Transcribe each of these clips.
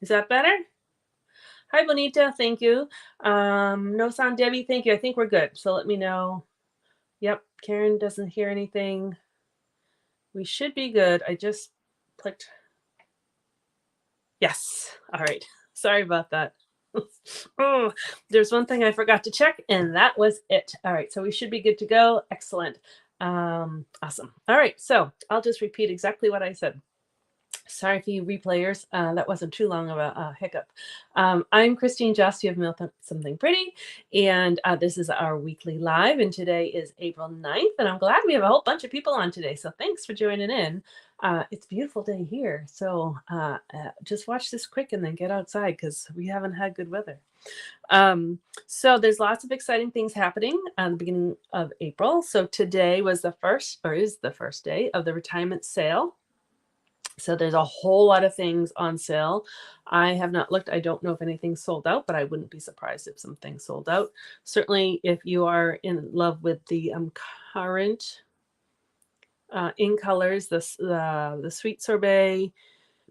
Is that better? Hi, Bonita. Thank you. No sound, Debbie. Thank you. I think we're good. So let me know. Yep. Karen doesn't hear anything. We should be good. I just clicked. Yes. All right. Sorry about that. Oh, there's one thing I forgot to check, and that was it. All right. So we should be good to go. Excellent. Awesome. All right. So I'll just repeat exactly what I said. Sorry for you replayers. That wasn't too long of a hiccup. I'm Christine Just. You have Milk Something Pretty. And this is our weekly live. And today is April 9th. And I'm glad we have a whole bunch of people on today. So thanks for joining in. It's a beautiful day here. So just watch this quick and then get outside because we haven't had good weather. So there's lots of exciting things happening at the beginning of April. So today was the first, or is the first day of the retirement sale. So there's a whole lot of things on sale. I have not looked. I don't know if anything's sold out, but I wouldn't be surprised if something sold out. Certainly, if you are in love with the current in colors, the Sweet Sorbet,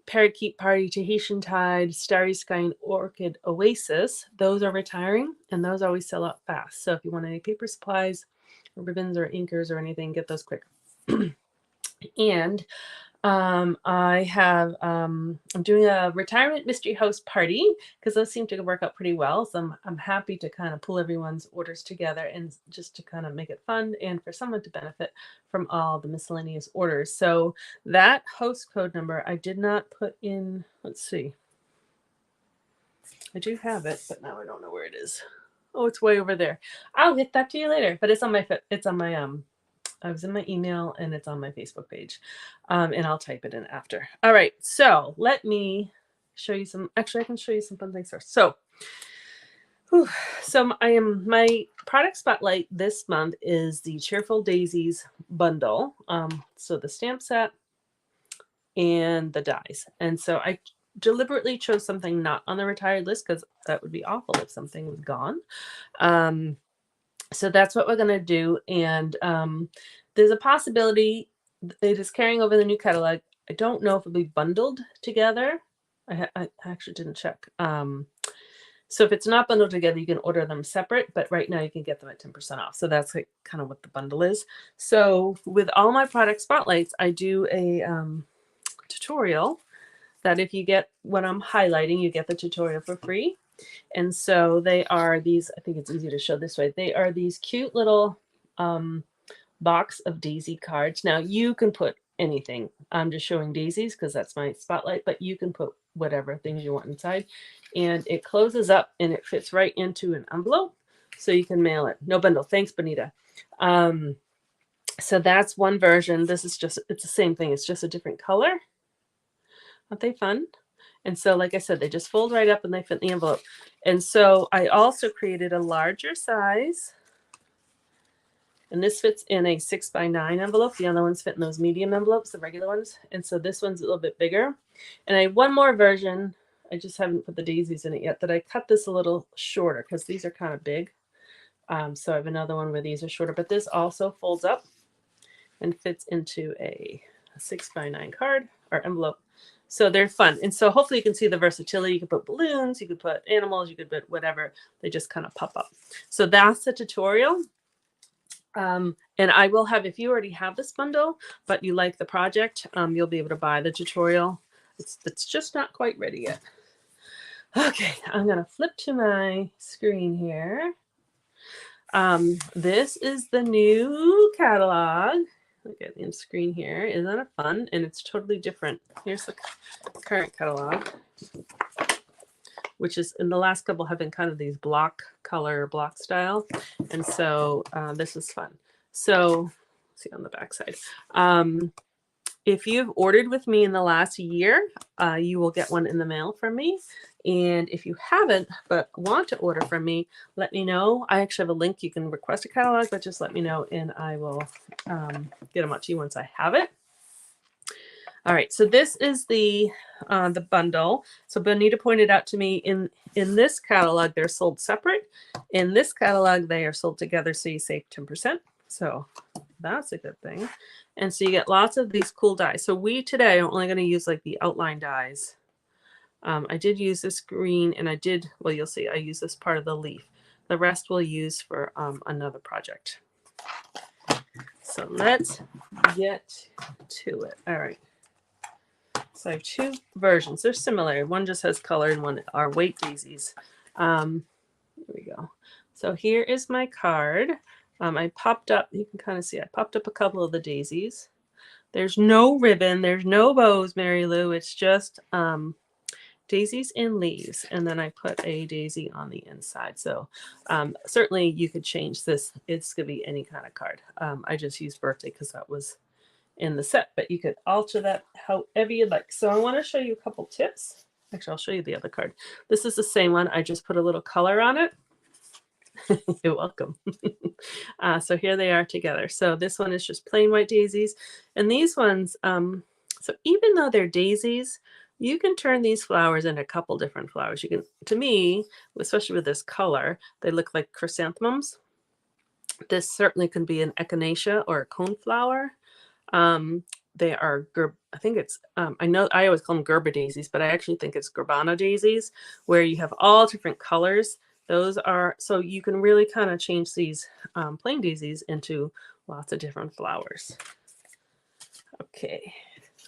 Parakeet Party, Tahitian Tide, Starry Sky, and Orchid Oasis, those are retiring, and those always sell out fast. So if you want any paper supplies, or ribbons, or inkers, or anything, get those quick. And I'm doing a retirement mystery house party because those seem to work out pretty well. So I'm happy to kind of pull everyone's orders together and just to kind of make it fun and for someone to benefit from all the miscellaneous orders. So that host code number I did not put in. Let's see. I do have it, but now I don't know where it is. Oh, it's way over there. I'll get that to you later, but it's on my I was in my email and it's on my Facebook page. And I'll type it in after. All right. So let me show you some, actually I can show you some fun things first. So, my product spotlight this month is the Cheerful Daisies bundle. So the stamp set and the dies. And so I deliberately chose something not on the retired list because that would be awful if something was gone. So that's what we're going to do. And there's a possibility it is carrying over the new catalog. I don't know if it'll be bundled together. I actually didn't check. So if it's not bundled together, you can order them separate. But right now you can get them at 10% off. So that's like kind of what the bundle is. So with all my product spotlights, I do a tutorial that if you get what I'm highlighting, you get the tutorial for free. And so they are these, I think it's easy to show this way. They are these cute little box of daisy cards. Now you can put anything. I'm just showing daisies because that's my spotlight, but you can put whatever things you want inside. And it closes up and it fits right into an envelope. So you can mail it. No bundle. Thanks, Bonita. So that's one version. This is just, it's the same thing. It's just a different color. Aren't they fun? And so, like I said, they just fold right up and they fit in the envelope. And so I also created a larger size. And this fits in a 6x9 envelope. The other ones fit in those medium envelopes, the regular ones. And so this one's a little bit bigger. And I have one more version. I just haven't put the daisies in it yet, that I cut this a little shorter because these are kind of big. So I have another one where these are shorter. But this also folds up and fits into a 6x9 card or envelope. So they're fun. And so hopefully you can see the versatility. You could put balloons, you could put animals, you could put whatever. They just kind of pop up. So that's the tutorial. And I will have, if you already have this bundle, but you like the project, you'll be able to buy the tutorial. It's just not quite ready yet. Okay, I'm going to flip to my screen here. This is the new catalog. Look at the screen here. Isn't it fun? And it's totally different. Here's the current catalog, which is in the last couple have been kind of these block style. And so this is fun. So let's see on the back side. If you've ordered with me in the last year, you will get one in the mail from me. And if you haven't, but want to order from me, let me know. I actually have a link. You can request a catalog, but just let me know and I will get them out to you once I have it. All right, so this is the bundle. So Bonita pointed out to me in this catalog, they're sold separate. In this catalog, they are sold together, so you save 10%. So that's a good thing. And so you get lots of these cool dies. So we today are only going to use like the outline dies I did use this green, and I did, well, you'll see, I use this part of the leaf. The rest we'll use for another project. So let's get to it. All right. So I have two versions. They're similar. One just has color and one are white daisies. Here we go. So here is my card. I popped up, you can kind of see, I popped up a couple of the daisies. There's no ribbon. There's no bows, Mary Lou. It's just daisies and leaves. And then I put a daisy on the inside. So certainly you could change this. It's going to be any kind of card. I just used birthday because that was in the set, but you could alter that however you'd like. So I want to show you a couple tips. Actually, I'll show you the other card. This is the same one. I just put a little color on it. You're welcome. So here they are together. So this one is just plain white daisies. And these ones, so even though they're daisies, you can turn these flowers into a couple different flowers. You can, to me, especially with this color, they look like chrysanthemums. This certainly can be an echinacea or a coneflower. They are, I think it's, I know I always call them Gerber daisies, but I actually think it's Gerbana daisies, where you have all different colors. Those are, so you can really kind of change these plain daisies into lots of different flowers. Okay,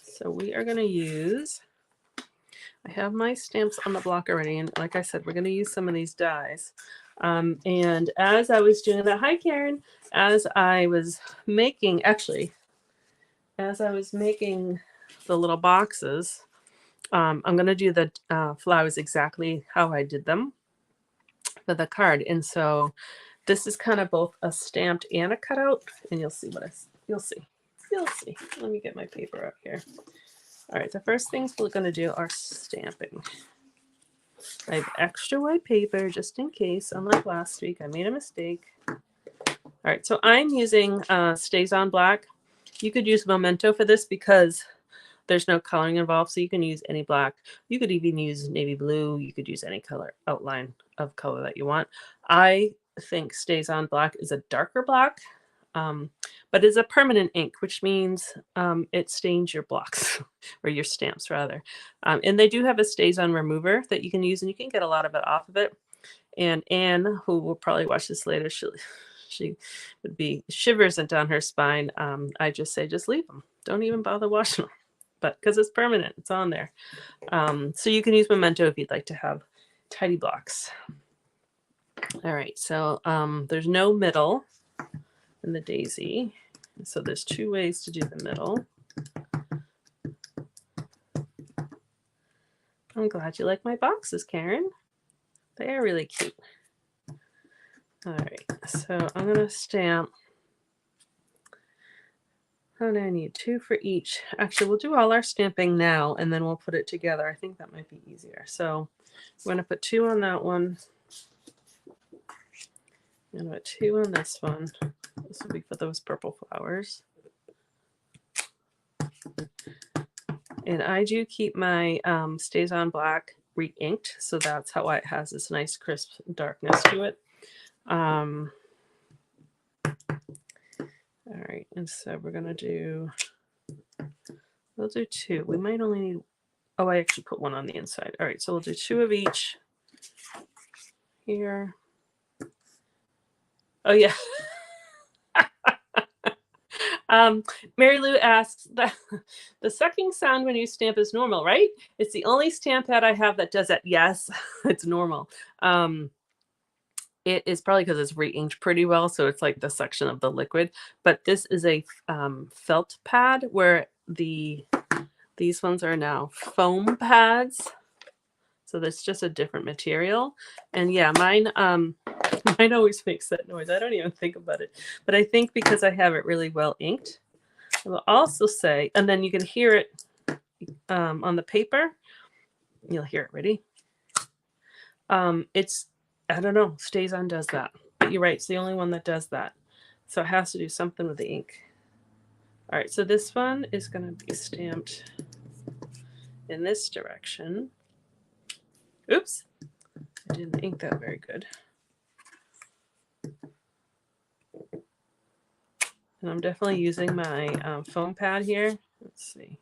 so we are going to use, I have my stamps on the block already, and like I said, we're going to use some of these dies. And as I was doing that, hi Karen, as I was making, as I was making the little boxes, I'm going to do the flowers exactly how I did them for the card. And so this is kind of both a stamped and a cutout, and you'll see what you'll see. Let me get my paper out here. All right, the first things we're going to do are stamping. I have extra white paper just in case, unlike last week, I made a mistake. All right, so I'm using Stays on Black. You could use Memento for this because there's no coloring involved, so you can use any black. You could even use navy blue. You could use any color outline of color that you want. I think Stays on Black is a darker black, but it's a permanent ink, which means it stains your blocks or your stamps rather. And they do have a Stays on remover that you can use, and you can get a lot of it off of it. And Anne, who will probably watch this later, she would be shivers down her spine. I just say, just leave them. Don't even bother washing them. But because it's permanent, it's on there. So you can use Memento if you'd like to have tidy blocks. All right, so there's no middle in the daisy. So there's two ways to do the middle. I'm glad you like my boxes, Karen. They are really cute. All right, so I'm going to stamp. And I need two for each. Actually, we'll do all our stamping now, and then we'll put it together. I think that might be easier. So I'm going to put two on that one. I'm going to put two on this one. This will be for those purple flowers. And I do keep my Stays on Black re-inked, so that's how it has this nice crisp darkness to it. All right, and so we're going to do, we'll do two. We might only need, oh, I actually put one on the inside. All right, so we'll do two of each here. Oh, yeah. Mary Lou asks, the sucking sound when you stamp is normal, right? It's the only stamp pad I have that does that. Yes, it's normal. It is probably because it's re-inked pretty well, so it's like the suction of the liquid. But this is a felt pad where these ones are now foam pads. So that's just a different material. And yeah, mine always makes that noise. I don't even think about it. But I think because I have it really well inked, I will also say, and then you can hear it on the paper. You'll hear it. Ready? It's, I don't know, Stays On does that. But you're right, it's the only one that does that. So it has to do something with the ink. All right, so this one is going to be stamped in this direction. Oops, I didn't ink that very good. And I'm definitely using my foam pad here. Let's see.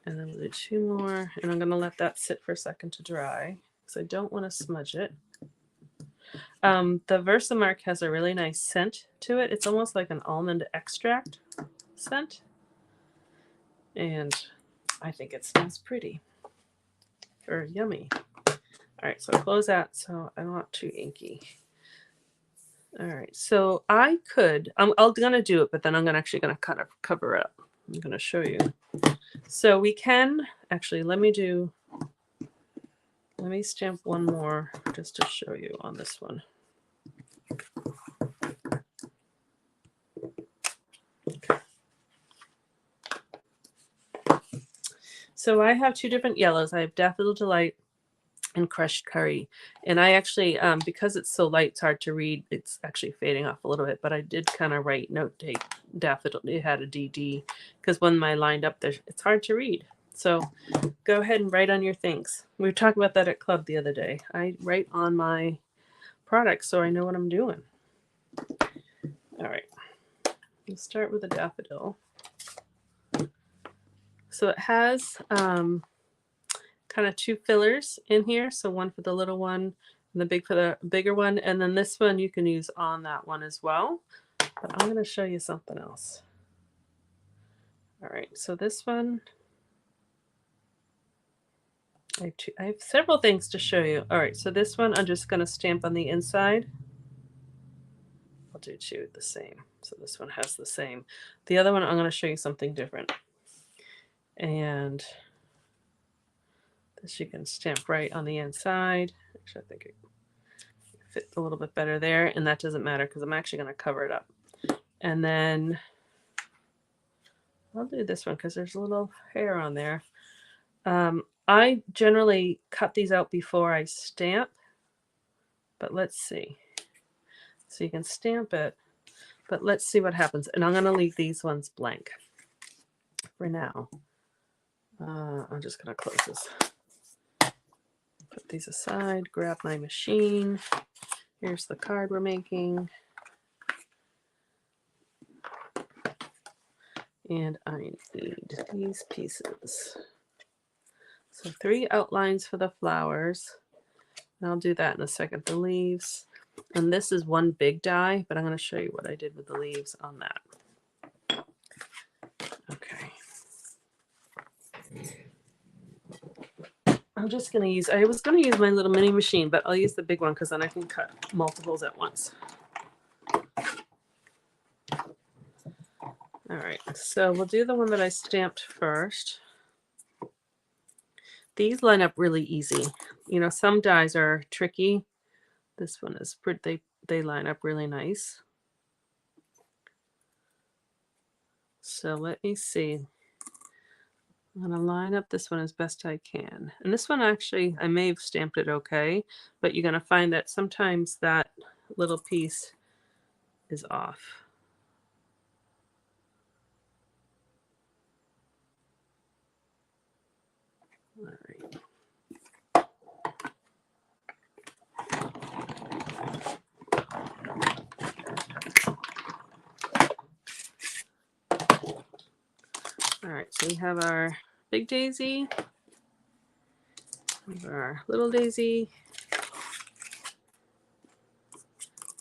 And then we'll do 2 more, and I'm gonna let that sit for a second to dry because I don't want to smudge it. The Versamark has a really nice scent to it. It's almost like an almond extract scent. And I think it smells pretty or yummy. All right, so close that so I don't want too inky. All right, so I could, I'm gonna do it, but then I'm actually gonna kind of cover it up. I'm gonna show you. So we can, actually, let me stamp one more just to show you on this one. So I have 2 different yellows. I have Daffodil Delight and Crushed Curry. And I actually, because it's so light, it's hard to read. It's actually fading off a little bit, but I did kind of notate Daffodil. It had a DD because when I lined up there, it's hard to read. So go ahead and write on your things. We were talking about that at club the other day. I write on my products so I know what I'm doing. All right. Let's start with the daffodil. So it has kind of 2 fillers in here. So one for the little one and the bigger one. And then this one you can use on that one as well. But I'm going to show you something else. All right. So this one, I have several things to show you. All right. So this one, I'm just going to stamp on the inside. I'll do 2 the same. So this one has the same. The other one, I'm going to show you something different. And this you can stamp right on the inside. Actually, I think it fits a little bit better there, and that doesn't matter because I'm actually going to cover it up. And then I'll do this one because there's a little hair on there. I generally cut these out before I stamp, but let's see. So you can stamp it, but let's see what happens. And I'm going to leave these ones blank for now. I'm just going to close this. Put these aside, grab my machine. Here's the card we're making. And I need these pieces. So 3 outlines for the flowers. And I'll do that in a second. The leaves. And this is one big die, but I'm going to show you what I did with the leaves on that. Okay. I'm just going to use, I was going to use my little mini machine, but I'll use the big one because then I can cut multiples at once. All right, so we'll do the one that I stamped first. These line up really easy. You know, some dies are tricky. This one is pretty, they line up really nice. So let me see. I'm going to line up this one as best I can. And this one actually, I may have stamped it okay, but you're going to find that sometimes that little piece is off. All right. All right, so we have our big daisy, we have our little daisy,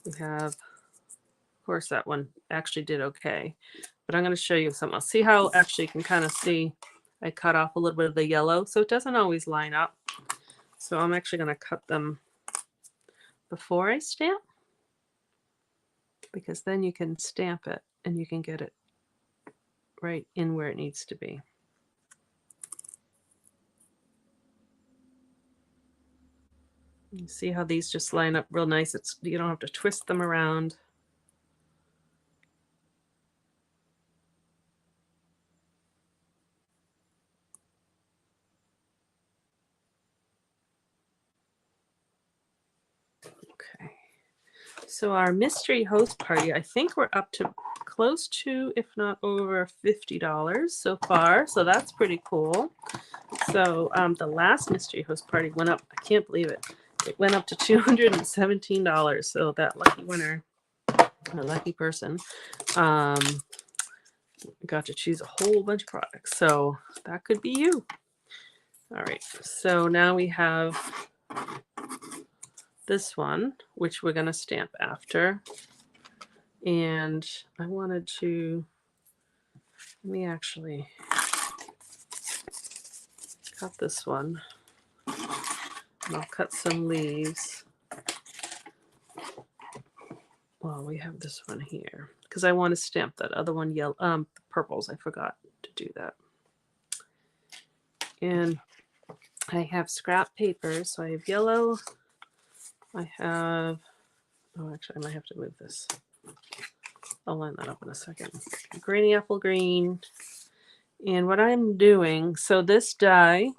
we have, of course, that one actually did okay, but I'm going to show you something else. See how actually you can kind of see I cut off a little bit of the yellow, so it doesn't always line up. So I'm actually going to cut them before I stamp, because then you can stamp it and you can get it right in where it needs to be. You see how these just line up real nice. You don't have to twist them around. Okay. So our mystery host party, I think we're up to close to, if not over $50 so far. So that's pretty cool. So the last mystery host party went up, I can't believe it. It went up to $217. So that lucky winner, or lucky person, got to choose a whole bunch of products. So that could be you. All right, so now we have this one, which we're going to stamp after. And I wanted to, let me actually cut this one. And I'll cut some leaves. Well, we have this one here because I want to stamp that other one yellow, the purples. I forgot to do that. And I have scrap paper, so I have yellow. I have, oh, actually, I might have to move this. I'll line that up in a second. Granny apple green. And what I'm doing, so this die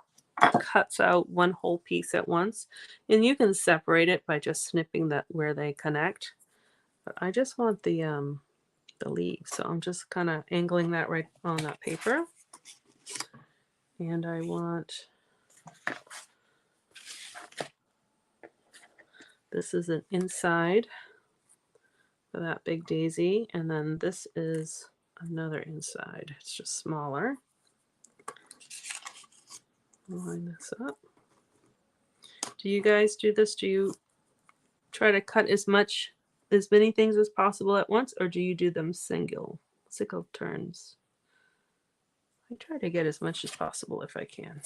cuts out one whole piece at once, and you can separate it by just snipping that where they connect. But I just want the leaves, so I'm just kind of angling that right on that paper. And I want, this is an inside for that big daisy, and then this is another inside. It's just smaller. Line this up. Do you guys do this? Do you try to cut as many things as possible at once, or do you do them single turns? I try to get as much as possible if I can.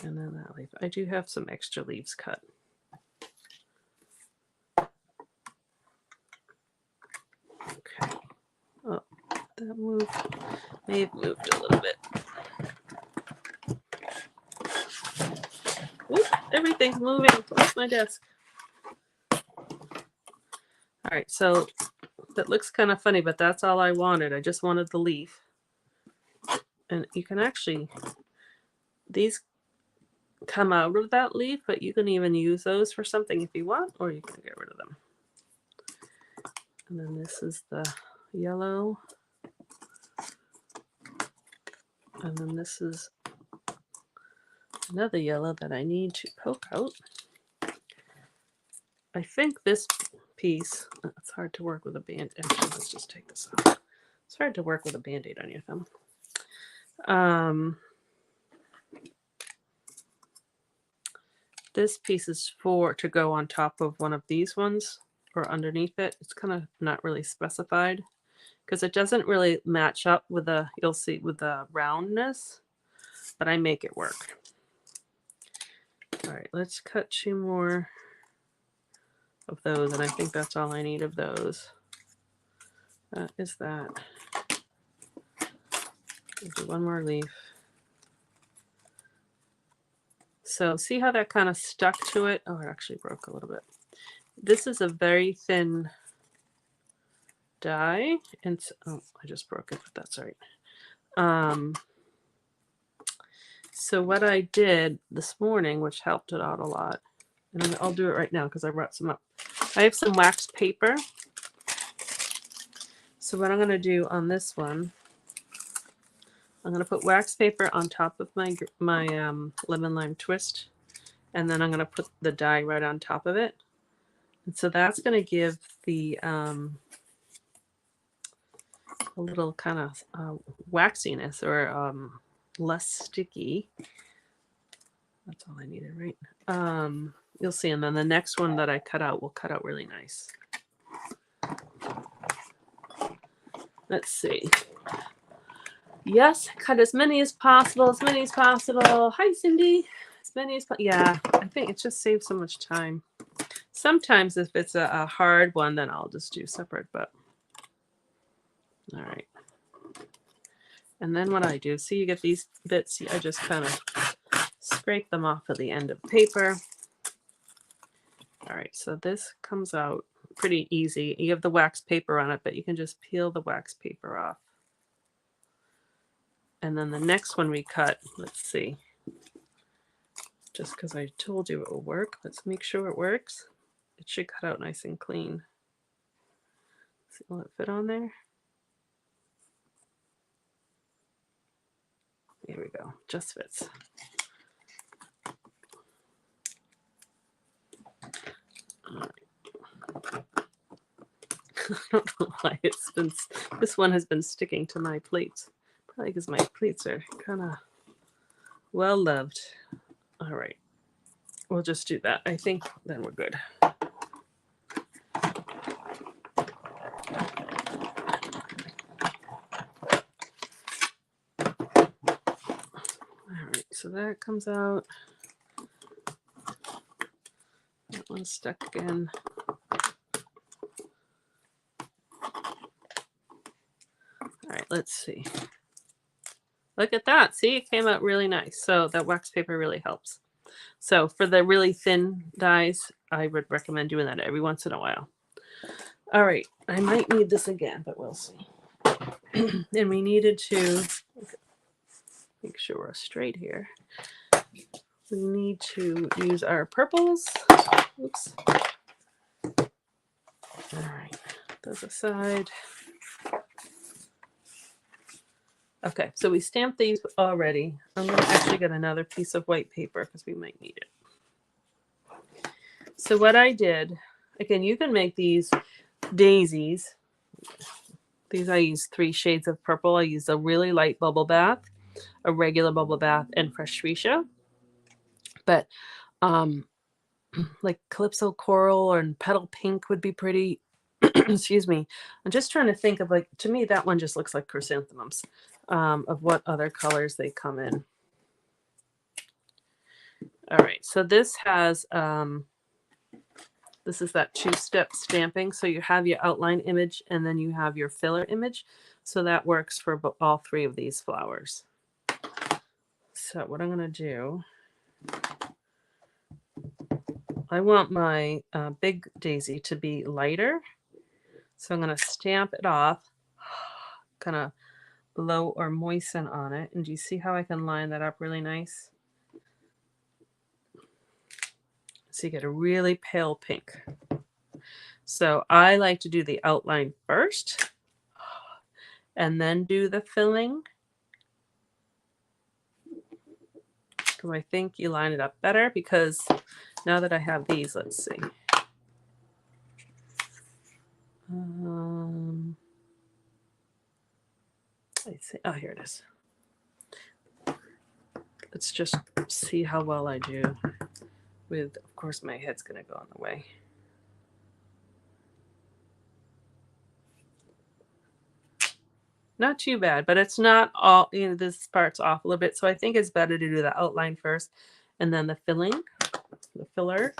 And then that leaf. I do have some extra leaves cut. Okay. Oh, that moved. May have moved a little bit. Whoop, everything's moving off my desk. All right, so that looks kind of funny, but that's all I wanted. I just wanted the leaf. And you can actually, these come out of that leaf, but you can even use those for something if you want, or you can get rid of them. And then this is the yellow. And then this is another yellow that I need to poke out. I think this piece, it's hard to work with a band. Actually, let's just take this off. It's hard to work with a band-aid on your thumb. This piece is to go on top of one of these ones or underneath it. It's kind of not really specified because it doesn't really match up with the, you'll see, with the roundness, but I make it work. All right, let's cut 2 more of those, and I think that's all I need of those. That is that. I'll do 1 more leaf. So see how that kind of stuck to it? Oh, it actually broke a little bit. This is a very thin die, and oh, I just broke it, but that's all right. So what I did this morning, which helped it out a lot, and I'll do it right now because I brought some up. I have some wax paper. So what I'm going to do on this one, I'm going to put wax paper on top of my lemon lime twist, and then I'm going to put the die right on top of it. And so that's going to give the a little kind of waxiness, or less sticky. That's all I needed, right? You'll see, and then the next one that I cut out will cut out really nice. Let's see. Yes, cut as many as possible, as many as possible. Hi, Cindy. As many as possible. Yeah, I think it just saves so much time. Sometimes if it's a hard one, then I'll just do separate, but all right. And then what I do, see, you get these bits, I just kind of scrape them off of the end of paper. All right, so this comes out pretty easy. You have the wax paper on it, but you can just peel the wax paper off. And then the next one we cut, let's see. Just because I told you it will work, let's make sure it works. It should cut out nice and clean. See, will it fit on there? Here we go, just fits. All right. I don't know why this one has been sticking to my plates. Probably because my plates are kind of well loved. All right, we'll just do that. I think then we're good. All right, so that comes out. That one's stuck again. All right, let's see. Look at that. See, it came out really nice. So that wax paper really helps. So for the really thin dies, I would recommend doing that every once in a while. All right, I might need this again, but we'll see. And we needed to make sure we're straight here. We need to use our purples. Oops. All right, those aside. Okay, so we stamped these already. I'm going to actually get another piece of white paper because we might need it. So what I did, again, you can make these daisies. These I use 3 shades of purple. I use a really light bubble bath, a regular bubble bath, and fresh fuchsia. But like Calypso Coral and Petal Pink would be pretty. Excuse me. I'm just trying to think of, like, to me that one just looks like chrysanthemums. Of what other colors they come in. All right, so this has this is that 2-step stamping. So you have your outline image and then you have your filler image. So that works for all 3 of these flowers. So what I'm going to do, I want my big daisy to be lighter. So I'm going to stamp it off, kind of blow or moisten on it. And do you see how I can line that up really nice? So you get a really pale pink. So I like to do the outline first and then do the filling, because I think you line it up better. Because now that I have these, let's see. Let's see. Oh, here it is. Let's just see how well I do with, of course, my head's going to go on the way. Not too bad, but it's not all, you know, this part's off a little bit. So I think it's better to do the outline first and then the filling, the filler.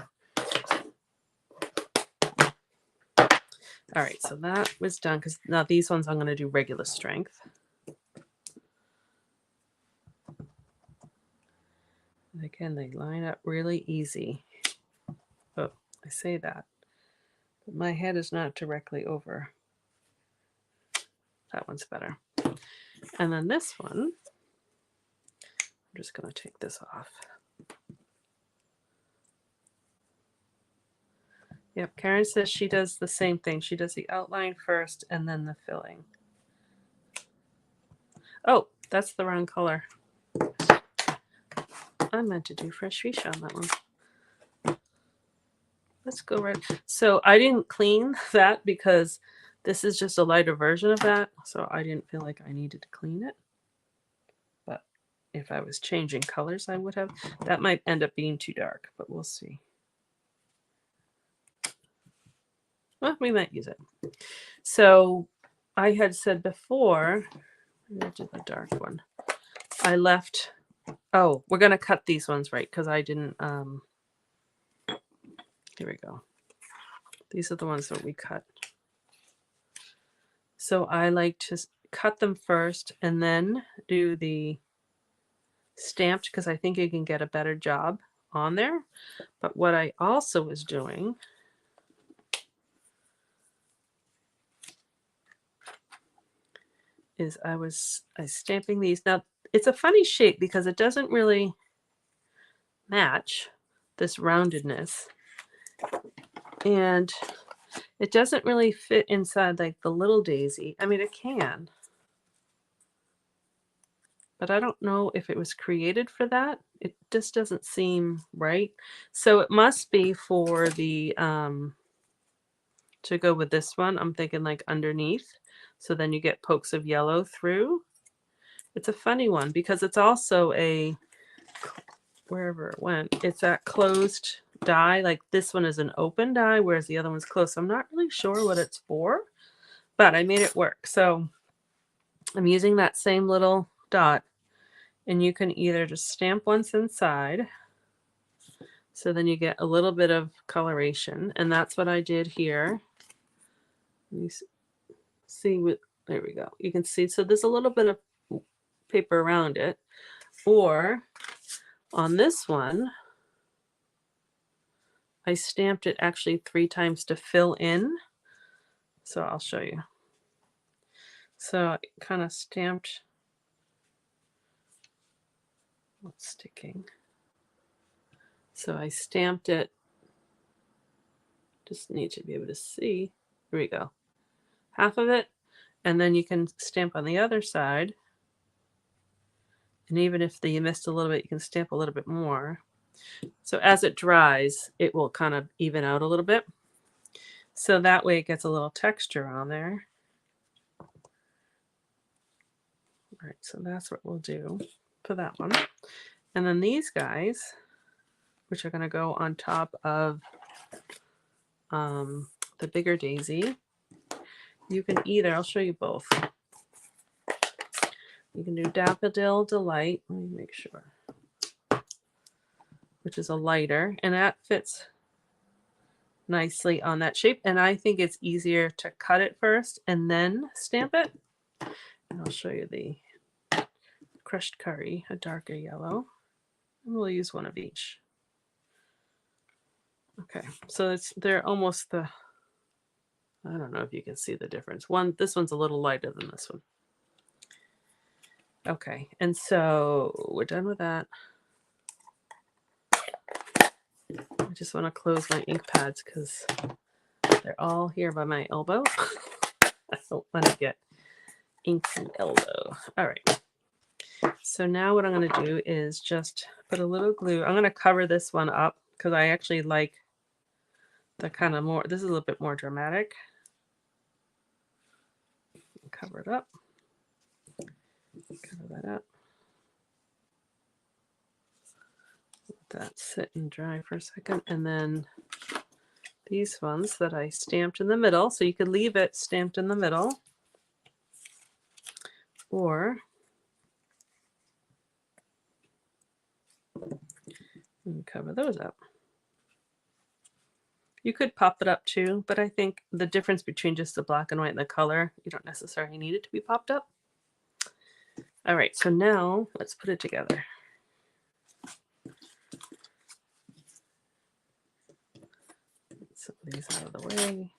All right, so that was done, because now these ones I'm going to do regular strength. And again, they line up really easy. Oh, I say that, but my head is not directly over. That one's better. And then this one, I'm just going to take this off. Yep, Karen says she does the same thing. She does the outline first and then the filling. Oh, that's the wrong color. I meant to do fresh fuchsia on that one. Let's go right. So I didn't clean that because this is just a lighter version of that. So I didn't feel like I needed to clean it. But if I was changing colors, I would have. That might end up being too dark, but we'll see. Well, we might use it. So I had said before, I'm going to do the dark one. I left, oh, we're going to cut these ones right, because I didn't, here we go. These are the ones that we cut. So I like to cut them first and then do the stamped, because I think you can get a better job on there. But what I also was doing is I was stamping these. Now it's a funny shape because it doesn't really match this roundedness, and it doesn't really fit inside like the little daisy. I mean, it can, but I don't know if it was created for that. It just doesn't seem right. So it must be for the to go with this one. I'm thinking like underneath. So then you get pokes of yellow through. It's a funny one because it's also a, wherever it went, it's that closed die. Like this one is an open die, whereas the other one's closed. So I'm not really sure what it's for, but I made it work. So I'm using that same little dot, and you can either just stamp once inside. So then you get a little bit of coloration, and that's what I did here. Let me see what, there we go. You can see, so there's a little bit of paper around it. Or on this one, I stamped it actually 3 times to fill in. So I'll show you. So I kind of stamped what's sticking. So I stamped it. Just need to be able to see. Here we go. Half of it. And then you can stamp on the other side. And even if you missed a little bit, you can stamp a little bit more. So as it dries, it will kind of even out a little bit. So that way it gets a little texture on there. All right, so that's what we'll do for that one. And then these guys, which are going to go on top of the bigger daisy, you can either, I'll show you both. You can do Daffodil Delight. Let me make sure. Which is a lighter, and that fits nicely on that shape. And I think it's easier to cut it first and then stamp it. And I'll show you the crushed curry, a darker yellow. And we'll use one of each. Okay, so they're almost the, I don't know if you can see the difference. This one's a little lighter than this one. Okay, and so we're done with that. I just want to close my ink pads because they're all here by my elbow. I don't want to get ink in elbow. All right. So now what I'm going to do is just put a little glue. I'm going to cover this one up because I actually like the kind of more, this is a little bit more dramatic. Cover it up. Cover that up. Let that sit and dry for a second. And then these ones that I stamped in the middle. So you could leave it stamped in the middle. Or cover those up. You could pop it up too, but I think the difference between just the black and white and the color, you don't necessarily need it to be popped up. All right, so now let's put it together. Get some of these out of the way.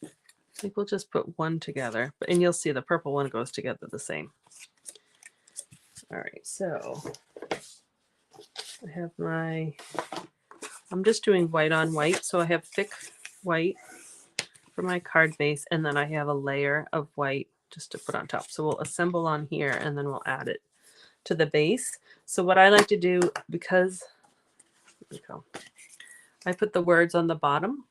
I think we'll just put one together, and you'll see the purple one goes together the same. All right, so I have I'm just doing white on white, so I have thick white for my card base, and then I have a layer of white just to put on top. So we'll assemble on here, and then we'll add it to the base. So what I like to do, because I put the words on the bottom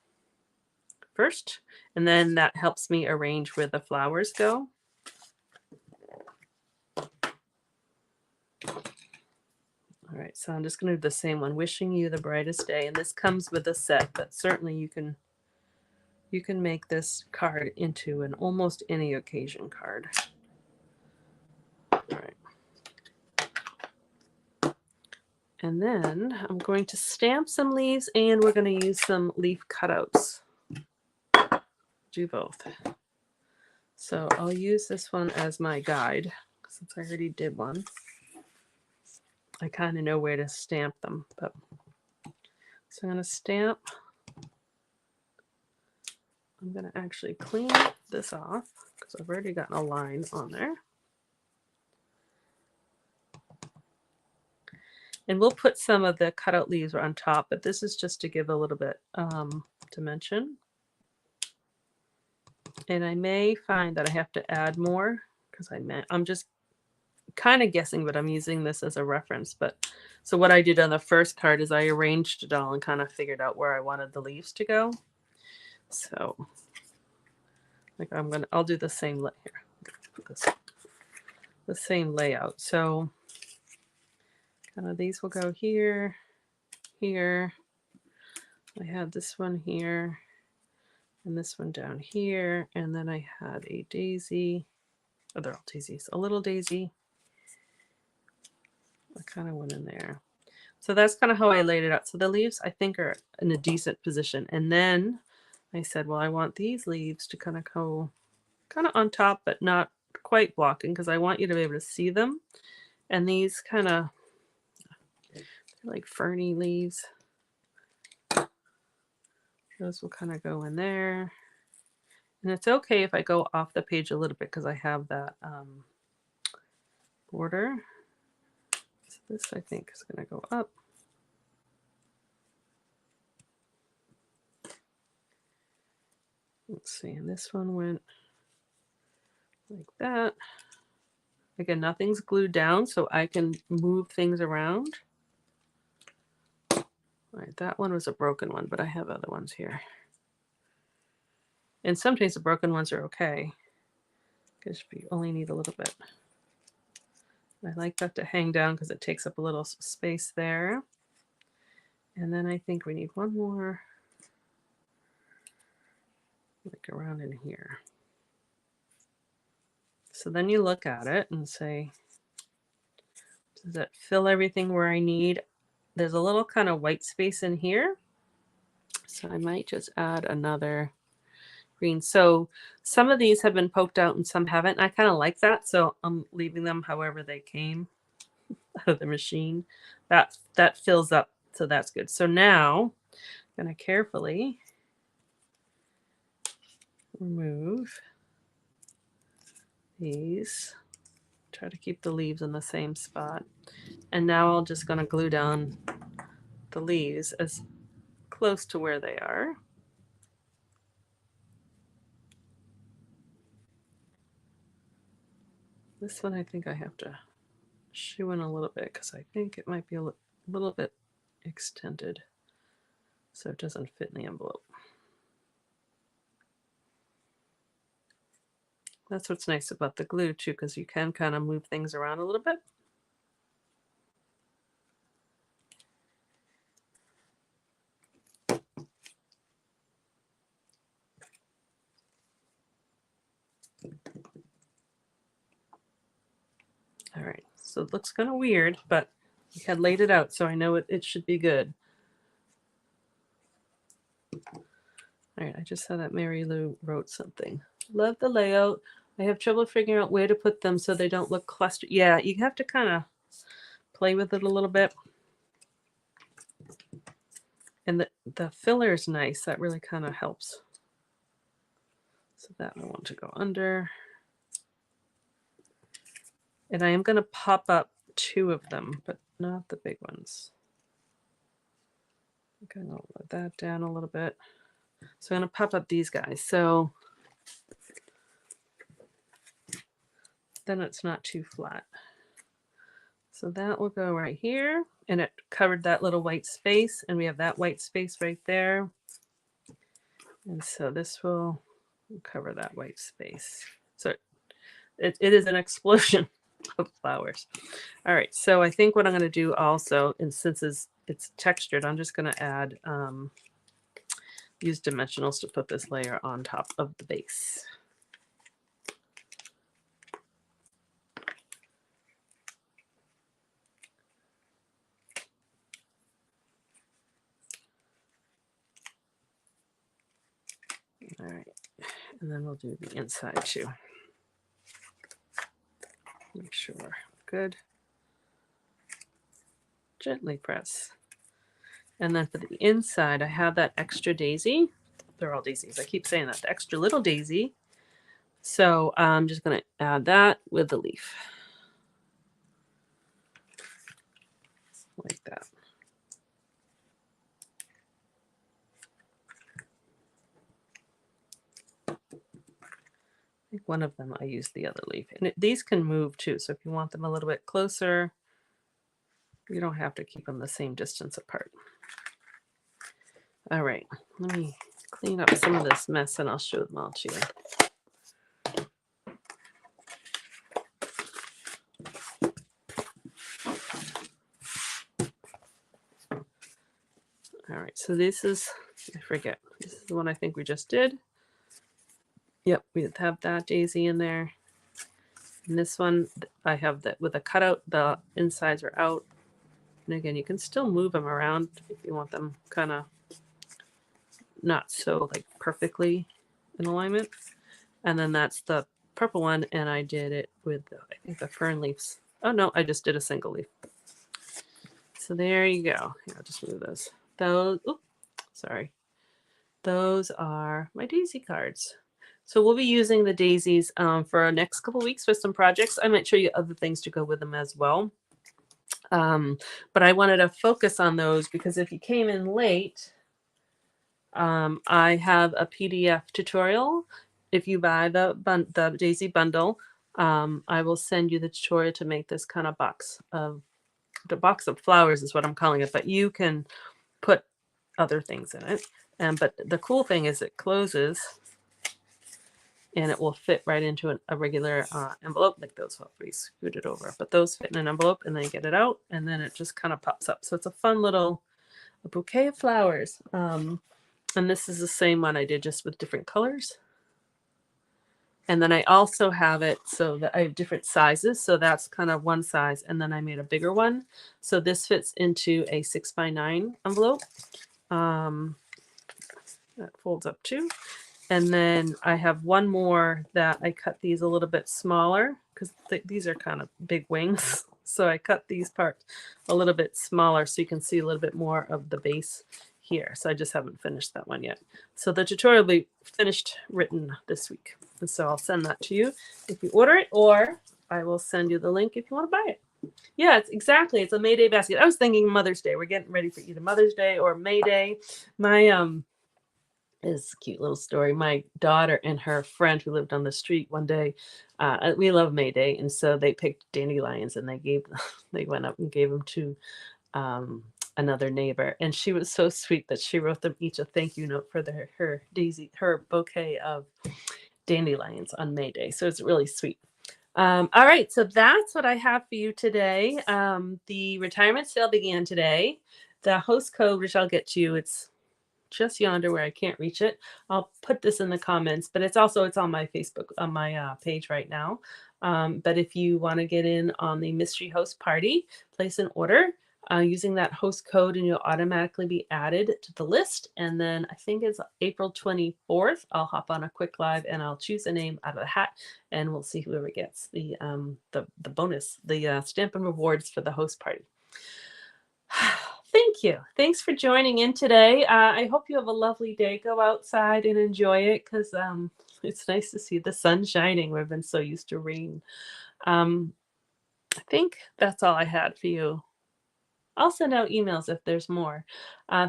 first, and then that helps me arrange where the flowers go. All right, so I'm just going to do the same one, wishing you the brightest day. And this comes with a set, but certainly you can make this card into an almost any occasion card. All right. And then I'm going to stamp some leaves, and we're going to use some leaf cutouts. Do both. So I'll use this one as my guide since I already did one. I kind of know where to stamp them, but so I'm going to stamp. I'm going to actually clean this off because I've already gotten a line on there. And we'll put some of the cutout leaves on top, but this is just to give a little bit dimension. And I may find that I have to add more because I'm just kind of guessing, but I'm using this as a reference. But so what I did on the first card is I arranged it all and kind of figured out where I wanted the leaves to go. So like I'll do the same here. Put this, the same layout. So kind of these will go here, here. I had this one here and this one down here. And then I had a daisy. Oh, they're all daisies. A little daisy. I kind of went in there. So that's kind of how I laid it out. So the leaves I think are in a decent position. And then I said, well, I want these leaves to kind of go kind of on top, but not quite blocking because I want you to be able to see them. And these kind of like ferny leaves, those will kind of go in there. And it's okay if I go off the page a little bit because I have that border. So this I think is going to go up. Let's see, and this one went like that. Again, nothing's glued down, so I can move things around. All right, that one was a broken one, but I have other ones here. And sometimes the broken ones are okay, because you only need a little bit. I like that to hang down because it takes up a little space there. And then I think we need one more, like around in here. So then you look at it and say, does it fill everything where I need? There's a little kind of white space in here. So I might just add another green. So some of these have been poked out and some haven't. I kind of like that. So I'm leaving them however they came out of the machine. That fills up. So that's good. So now I'm going to carefully remove these. Try to keep the leaves in the same spot. And now I'm just going to glue down the leaves as close to where they are. This one I think I have to shoe in a little bit because I think it might be a little bit extended so it doesn't fit in the envelope. That's what's nice about the glue too, because you can kind of move things around a little bit. All right, so it looks kind of weird, but we had laid it out, so I know it should be good. All right, I just saw that Mary Lou wrote something. Love the layout. I have trouble figuring out where to put them so they don't look clustered. Yeah, you have to kind of play with it a little bit. And the filler is nice. That really kind of helps. So that I want to go under. And I am going to pop up 2 of them, but not the big ones. I'm going to let that down a little bit. So I'm going to pop up these guys. So then it's not too flat. So that will go right here. And it covered that little white space. And we have that white space right there. And so this will cover that white space. So it is an explosion of flowers. All right, so I think what I'm going to do also, and since it's textured, I'm just going to add use dimensionals to put this layer on top of the base. All right, and then we'll do the inside too. Make sure we're good. Gently press. And then for the inside, I have that extra daisy. They're all daisies. I keep saying that. The extra little daisy. So I'm just going to add that with the leaf. Like that. I think one of them I used the other leaf. And these can move too. So if you want them a little bit closer, you don't have to keep them the same distance apart. All right, let me clean up some of this mess and I'll show them all to you. All right, so this is, I forget, this is the one I think we just did. Yep, we have that daisy in there. And this one, I have that with a cutout, the insides are out. And again, you can still move them around if you want them kind of not so like perfectly in alignment. And then that's the purple one, and I did it with, I think, the fern leaves. Oh no, I just did a single leaf. So there you go. Here, I'll just move those. Those, oops, sorry. Those are my daisy cards. So we'll be using the daisies for our next couple weeks for some projects. I might show you other things to go with them as well. But I wanted to focus on those because if you came in late, I have a PDF tutorial. If you buy the daisy bundle, I will send you the tutorial to make this kind of box of flowers is what I'm calling it, but you can put other things in it. But the cool thing is it closes and it will fit right into a regular envelope like those. We scoot it over, but those fit in an envelope and then you get it out and then it just kind of pops up. So it's a fun little bouquet of flowers. And this is the same one I did just with different colors. And then I also have it so that I have different sizes. So that's kind of one size. And then I made a bigger one. So this fits into a 6x9 envelope. That folds up too. And then I have one more that I cut these a little bit smaller because these are kind of big wings. So I cut these parts a little bit smaller so you can see a little bit more of the base here. So I just haven't finished that one yet. So the tutorial will be finished written this week. And so I'll send that to you if you order it, or I will send you the link if you want to buy it. Yeah, it's a May Day basket. I was thinking Mother's Day. We're getting ready for either Mother's Day or May Day. My is a cute little story. My daughter and her friend who lived on the street one day, we love May Day, and so they picked dandelions and they went up and gave them to another neighbor, and she was so sweet that she wrote them each a thank you note for her bouquet of dandelions on May Day. So it's really sweet. All right, so that's what I have for you today. The retirement sale began today. The host code, which I'll get to you, it's just yonder where I can't reach it. I'll put this in the comments, but it's on my Facebook, on my page right now. But if you want to get in on the mystery host party, place an order using that host code and you'll automatically be added to the list. And then I think it's April 24th. I'll hop on a quick live and I'll choose a name out of the hat and we'll see whoever gets the bonus, the stamp and rewards for the host party. Thank you. Thanks for joining in today. I hope you have a lovely day. Go outside and enjoy it because it's nice to see the sun shining. We've been so used to rain. I think that's all I had for you. I'll send out emails if there's more.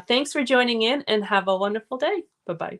Thanks for joining in and have a wonderful day. Bye-bye.